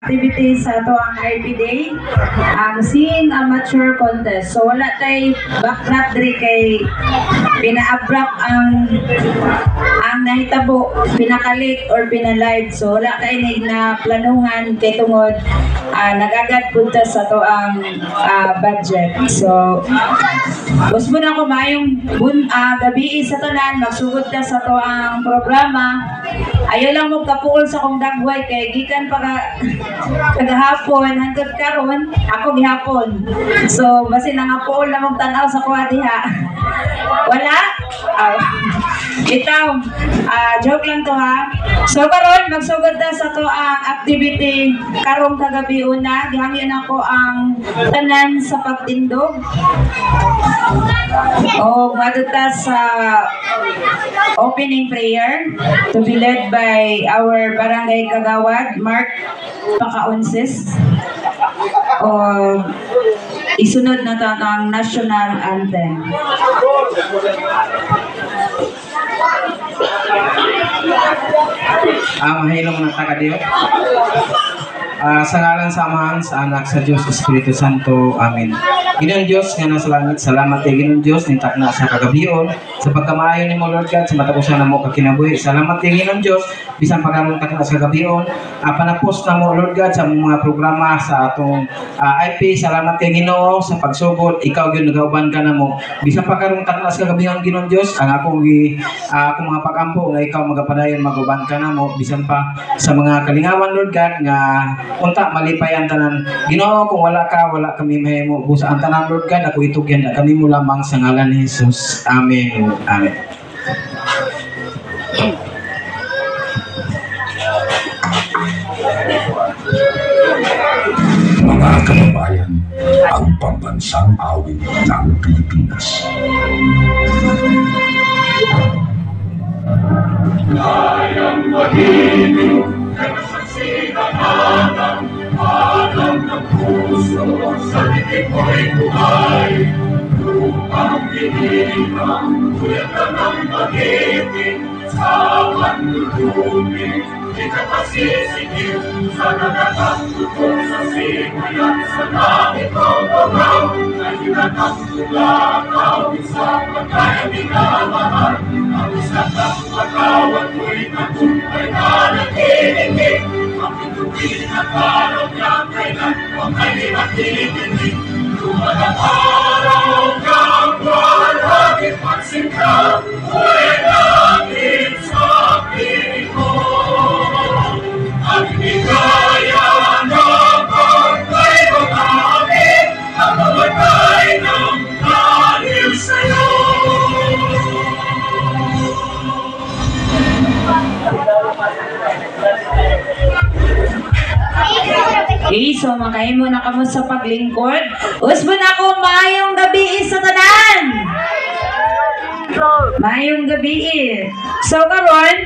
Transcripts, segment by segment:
activities sa ito ang RP Day, ang Sing Amateur Contest. So wala tayo backdrop diri kay pina-abrap ang nahitabo, pinakalit or pinalive. So wala kayo na planuhan kay tungod nagagad punta sa ito ang budget. So gusto na ako mayong gabi sa tanan, magsugod ka sa ito ang programa. Ayaw lang mo kapuol sa kong dagway kay gikan kagahapon hanggang karon ako gihapon. So basi nangapuol na mong tanaw sa kuha diha. Wala? Itaw, joke lang to ha. So karon magsugod na sa to ang activity karong kagabi una. Gihangin ako ang tanan sa pagtindog. O maduta sa opening prayer to be led by our barangay kagawad Mark Pacaonses. O isunod na to ang national anthem. Mahilong na taga-Diyo. Sa ngalan sa Amahan, sa Anak, sa Diyos, Espiritu Santo. Amen. Ginoong Diyos nga nasa langit, salamat kay Ginoong Diyos ni takna sa kagabion sa pagkamaayo ni mo Lord God sa matapusan na mo kakinabuhi. Salamat kay Ginoong Diyos bisan pagkaroon takna sa kagabion panapos na mo Lord God sa mga programa sa atong IP. Salamat kay Ginoo sa pagsugod, ikaw gyud nagauban ka na mo bisan pagkaroon takna sa kagabion Ginoong Diyos. Ang akong mga pagampo nga ikaw magapadayon maguban ka na mo bisan pa sa mga kalingawan Lord God nga unta malipay ang tanan Ginoo. Kung wala ka, wala kami mahimo busa ang tanan Lord God. Ako itugyan na kami mo lamang sa ngalan ni Jesus. Amen. Amen. Mga kababayan, ang pambansang awit ng Pilipinas. Kayang magiging kasasinatan, alam ng puso sa titik ko'y buhay. Lupang hinihang, kuya ka ng magiging, sa kanlulumin, di ka pasisigil, sa nagkakatutok sa simulan, sa langit o bagaw, na hinatang tulakaw, sa pagkaya minamahal, ang isang pagkawan ko'y natumpay na nakikinig, ang pitutin at araw niya kailan, huwag ay nakikinig, lumalang araw kang walhagin pagsingkaw, huwag natin sa piling mo. Ang higaya ng pagkay ko namin, ang mamatay ng dahil sa'yo. Okay, so makahimo na kamo sa paglingkod. Usbo na ko maayong gabi sa tanan. Maayong gabi. So karon,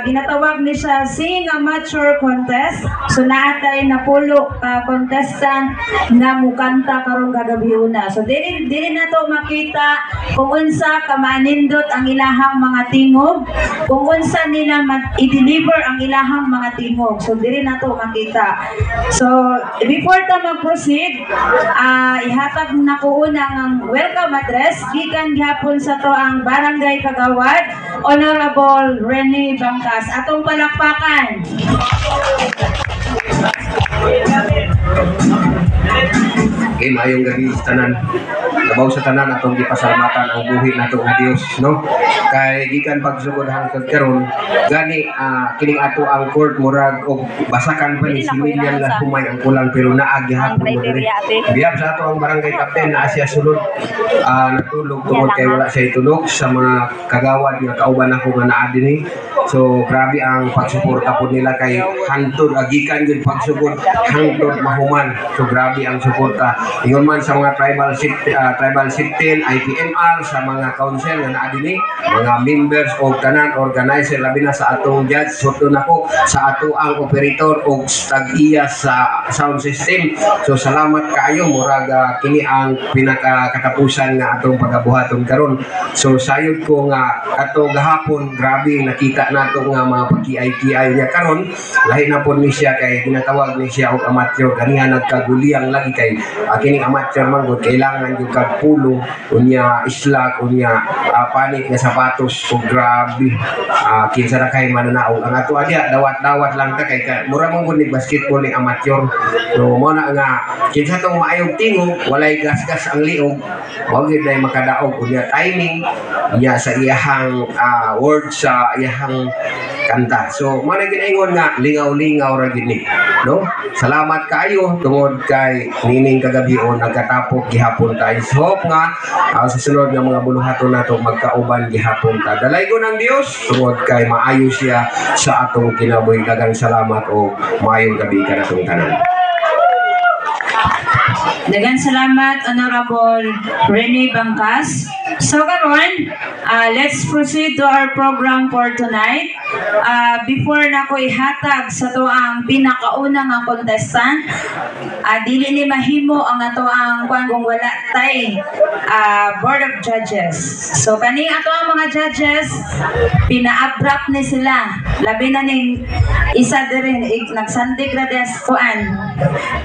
ginatawag ni siya Sing Amateur Contest. So naatay na pulo contestant na mukanta karong kagabi una. So dili na to makita kung unsa kamanindot ang ilahang mga tingog, kung unsa nila i-deliver ang ilahang mga tingog. So dili na to makita. So before ta mag-proceed, ihatag na ko una ang welcome address gikan gihapon sa to ang Barangay Kagawad Honorable Rene Bangkas. Atong palakpakan. Okay, maayong gabi sa tanan. Labaw sa tanan atong gipasalamatan ang buhi nato nga Dios, no? Kay gikan pagsugod hangtod karon, gani kining ato ang court murag og basakan pa ni si William la humay ang kulang pero naagi hapon mo diri. Biyab sa ato ang barangay captain na siya sulod natulog tungod kay wala siya itulog sa mga kagawad nga kauban ako nga naa dinhi. So grabe ang pagsuporta po nila kay hangtod agikan gyud pagsugod hangtod mahuman. So grabe ang suporta. Ingon man sa mga tribal chieftain, IPMR, sa mga council nga naa dinhi, mga members o tanan organizer labi na sa atong judge suto nako sa ato ang operator og tag-iya sa sound system. So salamat kaayo murag kini ang pinakakatapusan nga atong pagabuhaton karon. So sayod ko nga ato gahapon grabe nakita nato nga mga pagkiay-kiay niya karon lahi na po ni siya kay ginatawag ni siya og amateur ganiha nagkaguliyang lagi kay kining amateur man gud kailangan yung kagpulo unya islak unya panit nga sapatos ug grabe kinsa na kay mananaog ang ato adya dawat-dawat lang ta kay mura man gud ni basketball ni amateur so mo na nga kinsa tong maayong tingog walay gas-gas ang liog wag gid na makadaog unya timing niya sa iyahang word sa iyahang kanta. So, mo na ginaingon nga lingaw-lingaw ra gid ni, no? Salamat kayo tungod kay nining kagabion nagkatapok gihapon tayo. So, hope nga sa sunod nga mga buluhaton nato magkauban gihapon ta. Dalaygon ang Dios tungod kay maayo siya sa atong kinabuhi. Daghang salamat o maayong gabi kanatong tanan. Daghang salamat, Honorable Rene Bangkas. So karon, let's proceed to our program for tonight. Before na ko ihatag sa to ang pinakauna nga contestant, dili ni mahimo ang ato ang kung wala tay Board of Judges. So kani ato ang mga judges, pina-abrupt ni sila. Labi na ning isa din nagsandig ra des kuan.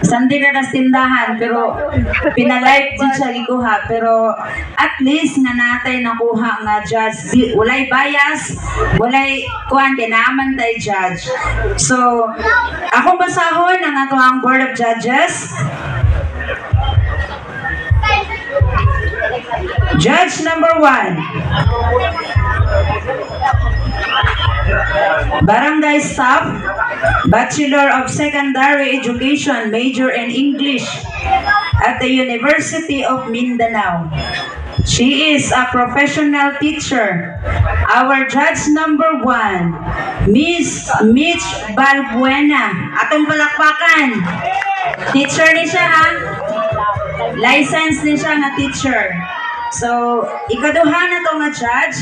Sandig ra des tindahan pero pina-live din siya gikuha pero at least nga natay nakuha nga judge walay bias walay kuan naman tay judge. So akong basahon ang ato ang Board of Judges. Judge number 1, Barangay Staff, Bachelor of Secondary Education, major in English at the University of Mindanao. She is a professional teacher. Our judge number 1, Miss Mitch Balbuena. Atong palakpakan. Teacher ni siya ha. License ni siya nga teacher. So, ikaduha na to nga judge.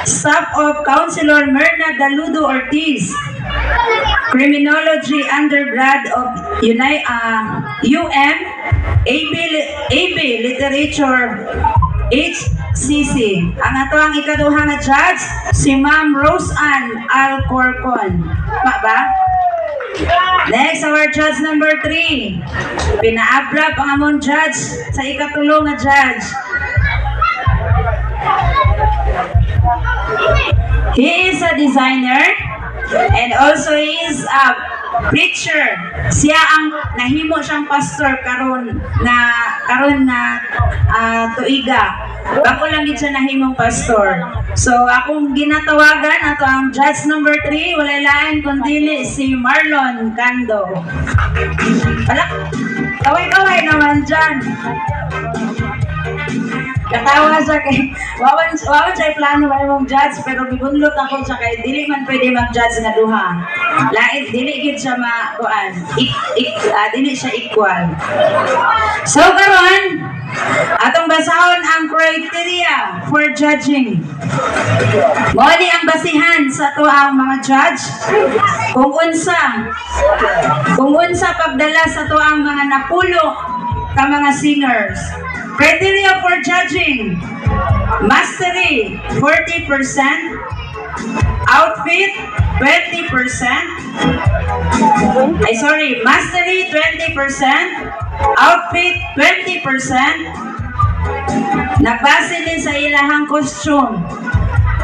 Staff of Councilor Merna Daludo Ortiz. Criminology undergrad of UM AB Literature HCC. Ang ato ang ikaduha nga judge si Ma'am Rose Ann Alcorcon. Ba? Next, our judge number 3. Pina-abrupt ang among judge sa ikatulong nga judge. He is a designer and also he is a preacher. Siya ang nahimo siyang pastor karon na tuiga. Ako lang gid siya nahimong pastor. So akong ginatawagan ato ang judge number 3 walay lain kundi si Marlon Cando. Kaway-kaway naman dyan. Katawa siya kay wawan siya plano ba mong judge pero bibunlot ako siya kay dili man pwede mag-judge nga duha. Lain dili gid siya makuan. Dili siya equal. So karon atong basahon ang criteria for judging. Mao ni ang basihan sa to ang mga judge kung unsa pagdala sa to ang mga napulo ka mga singers. Criteria for judging: mastery 40%, outfit 20%. Mastery 20%, outfit 20%. Nagbase din sa ilahang costume,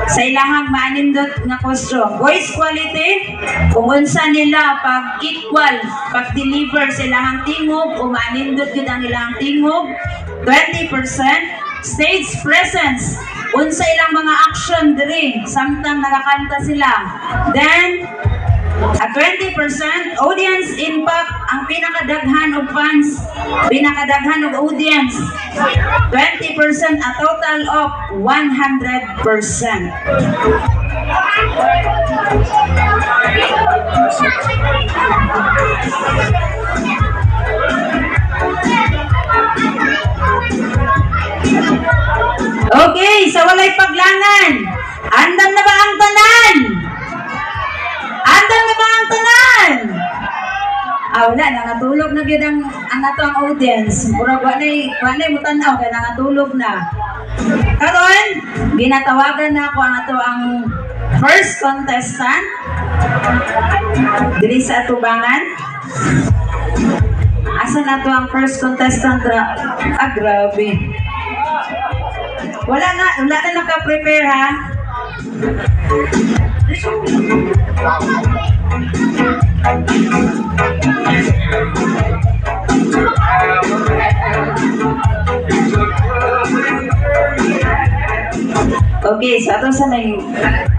sa ilahang manindot na costume. Voice quality, kung unsa nila pag-equal, pag-deliver sa ilahang tingog o manindot yun ang ilahang tingog, 20%. Stage presence, unsa ilang mga action diri, samtang nakakanta sila. Then, at 20%, audience impact, ang pinakadaghan of fans, pinakadaghan of audience. 20%, a total of 100%. Okay, sa walay paglangan, andam na ba ang tanan? Andam na ba ang tanan? Wala, nangatulog na gyud ang ato ang audience. Murag wanay mo tan-aw kay nangatulog na. Karon, ginatawagan na ako ang ato ang first contestant diri sa atubangan. Asa na to ang first contestant? Grabe. Wala na naka-prepare ha. Okay, so ato sa nang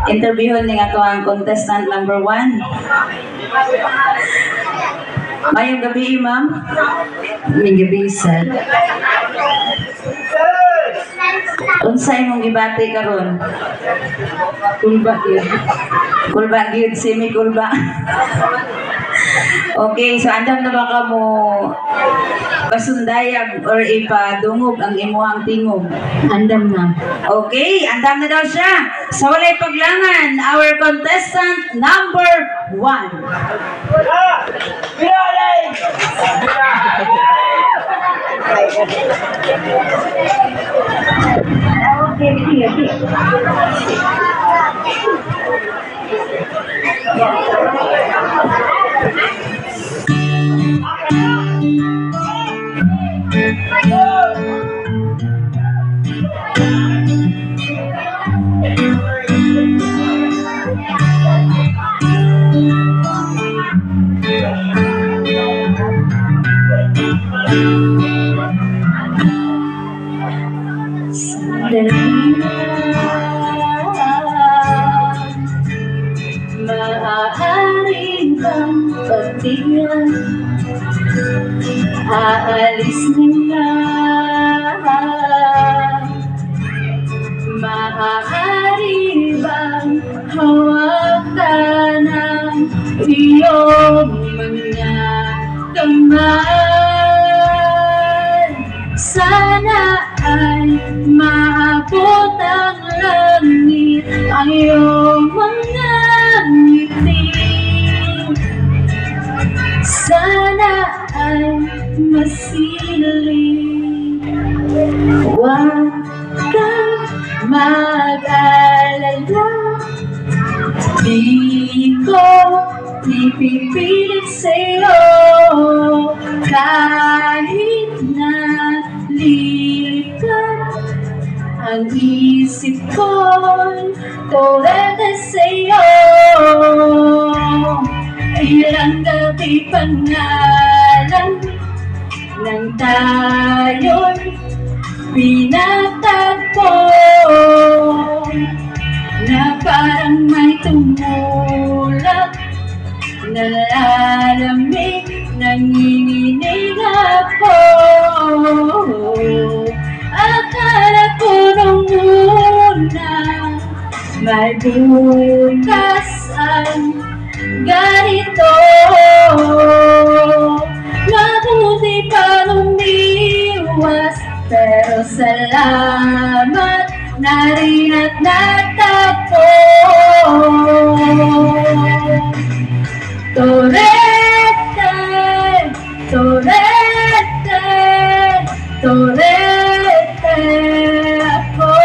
interview ni ato ang contestant number 1. Mayong gabi, ma'am. Mayong gabi, sir. Unsay mong gibati karon? Kulba gyud. Kulba gyud, semi kulba. Okay, so andam na ba ka mo pasundayag or ipadungog ang imuhang tingog? Andam na. Okay, andam na daw siya. Sa walay paglangan, our contestant number 1. Maaaring bang pagtingin, aalis nila. Maaari bang hawakan ang iyong mga kamay? Sana ay maabot ang langit ang iyong mga ngiti. Sana ay masiling. Huwag kang mag-alala, di ko ipipilit sa'yo. Kahit na lilipad ang isip ko'y tulad sa'yo. Ilang gabi pangalan nang tayo'y pinatagpo, na parang may tumulak, nalalamig, nanginginig ako. Akala ko nung una may bukas ang ganito. Mabuti pa lumiwas, pero salamat na rin at natagpo. Torete, torete, torete ako.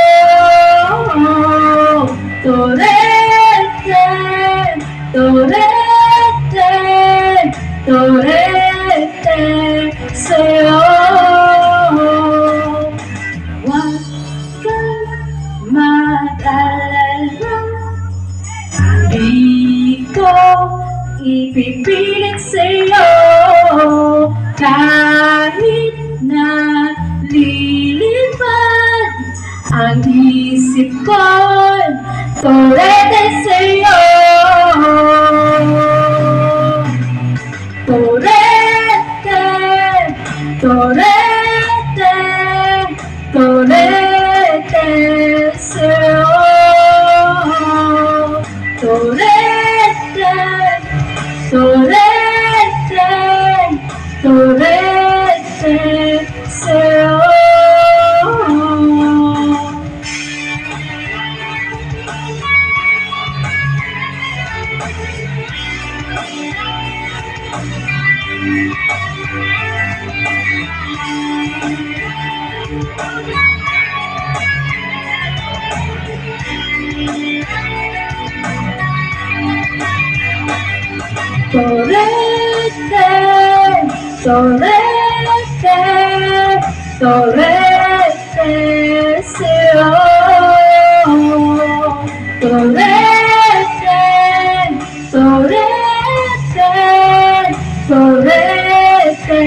Torete, torete, torete sa'yo. Huwag kang mag-alala, di ko ipipilit sa'yo. Kahit na lilipad ang isip ko'y torete sa'yo. Torete, torete, torete sa'yo. Torete, torete, torete sa'yo. Torete, torete, torete, Señor. Torete, torete, torete,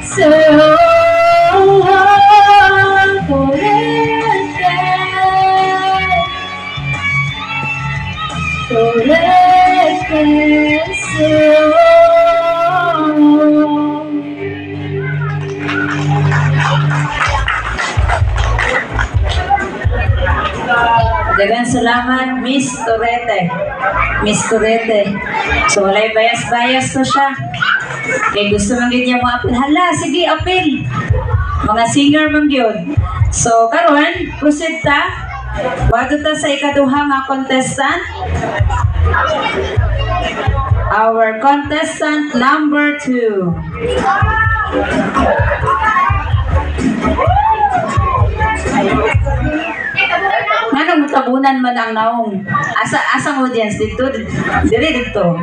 Señor. Torete, Señor. Daghang salamat, Miss Torete. Miss Torete. So, walay bias-bias to siya. Kaya gusto man yun niya mga apil. Hala, sige, apil. Mga singer man yun. So, karon proceed ta. Wado ta sa ikaduha nga contestant. Our contestant number 2. Nganong tabunan man ang naong? Asang audience dito? Dili dito.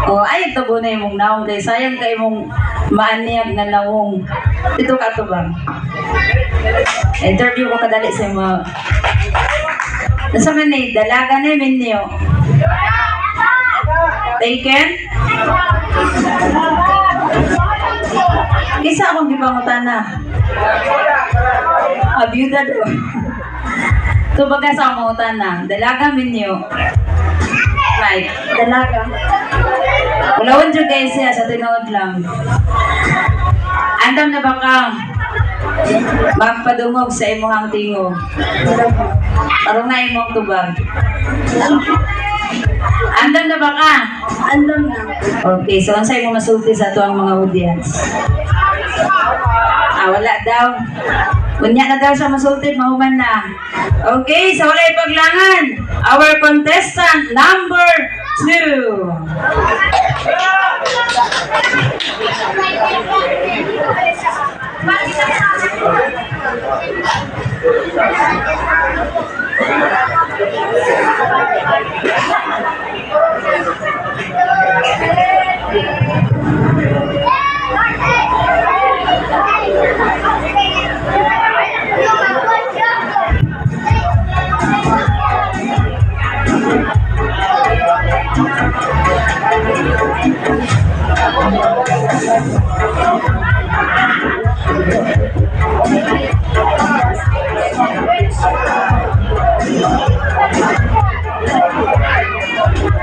O ay tabunan imong naong kay sayang kay imong maanyag na naong. Dito ka to bang? Interview ko kadali sa mga. Nasa man ni dalaga na minyo. Taken? Isa akong gipangutana. Abiyuda do. So baga sa mangutana, dalaga minyo. Right, dalaga. Walawan dyan guys siya sa tinood lang. Andam na ba ka magpadungog sa imong tingog? Tarong na imong tubag. Andam na ba ka? Andam na. Okay, so ang sa'yo mo masulti sa ito ang mga audience. Wala daw. Kunya na daw siya masulti, mahuman na. Okay, sa walay paglangan, our contestant number 2.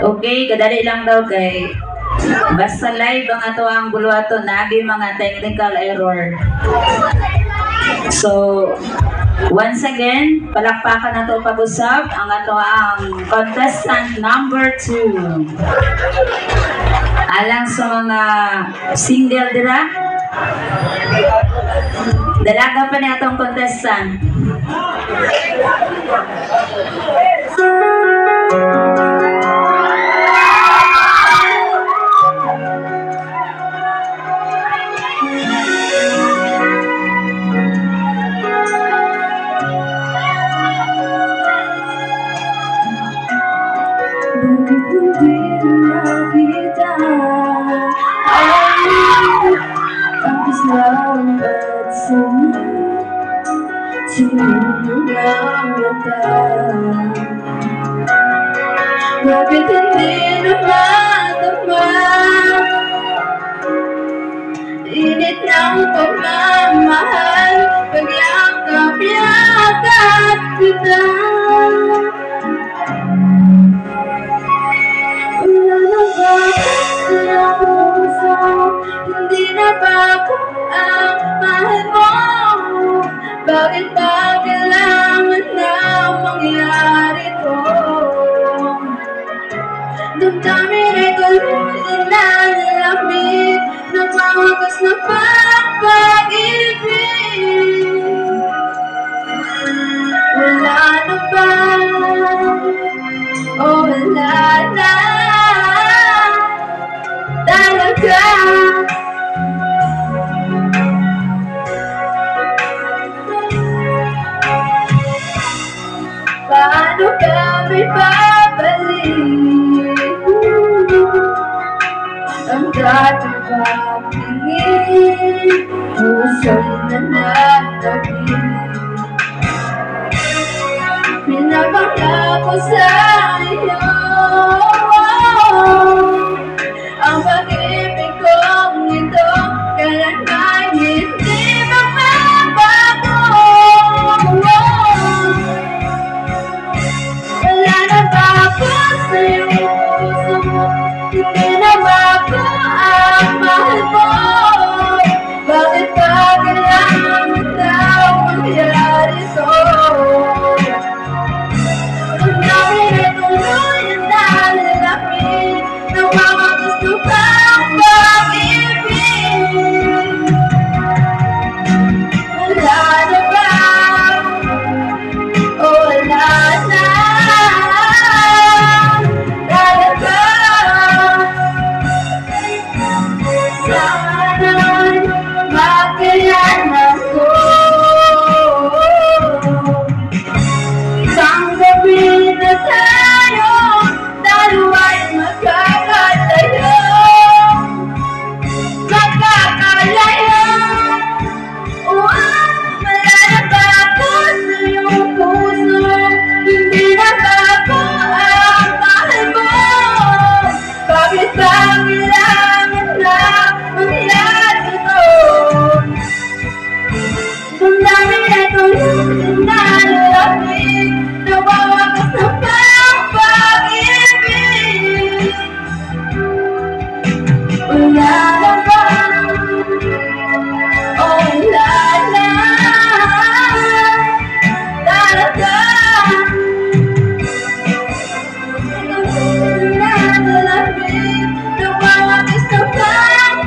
Okay, kadali lang daw kay basta live ang ato ang buluhaton nabi mga technical error. So, once again, palakpakan nato pag-usap ang ato ang contestant number 2. Alang sa mga single dira, dalaga pa ni atong contestant. Bakit hindi namadama init ng pagmamahal, pagyakap-yakap kita? Wala na ba ang puso? Hindi na ba ako ang mahal mo? Bakit ba kailangan na mangyari to? Damdamin ay tuloy na lamig, napawagas na pag-ibig. Wala na ba? O wala na talaga? Paano kami babalik? Sa pagkatingin, puso'y nanatapin. Pinapangako sa iyo ang pag-ibig kong ito, kailanman hindi magbabago. Wala na ba ako sa'yo, puso mo, hindi na ba ako ang mahal mo? Bakit ba kailangan mo daw mangyari ito? Ang dami na tuloy na lalaki na mga gusto kang pag-ibig. Wala na ba? O wala na? Talaga? Sana'y makayanan ko. Isang gabi na tayo, dalawa't magkakatayo. Magkakalayo. Wala na ba ako sa iyong puso? Hindi na ba ako ang mahal mo? Bakit ba kailangan na mangyari ito? Ang dami na tuloy na lalaki na mga gusto kang pag-ibig. Wala na ba? O wala na? Talaga? Ang na lalaki na mga gusto kang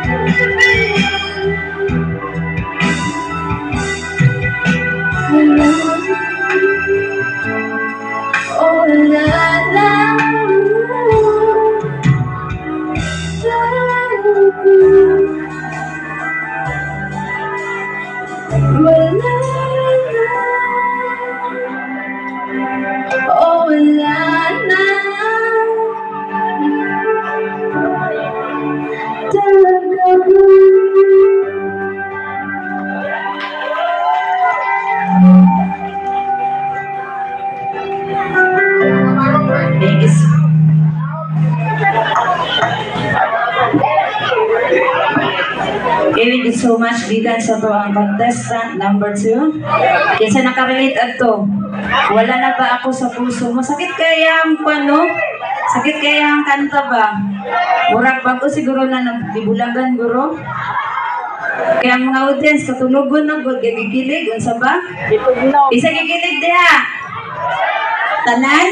pag-ibig. Oh, la la, oh, la la, Thank you so much gikan sa to ang contestant number 2. Kinsa nakarelate adto? Wala na ba ako sa puso mo? Sakit kaya ang pano? Sakit kaya ang kanta ba? Murag bago siguro na nagdibulagan guro. Kaya ang mga audience katulugon na gud gigilig unsa ba? Isa gigilig diha. Tanan?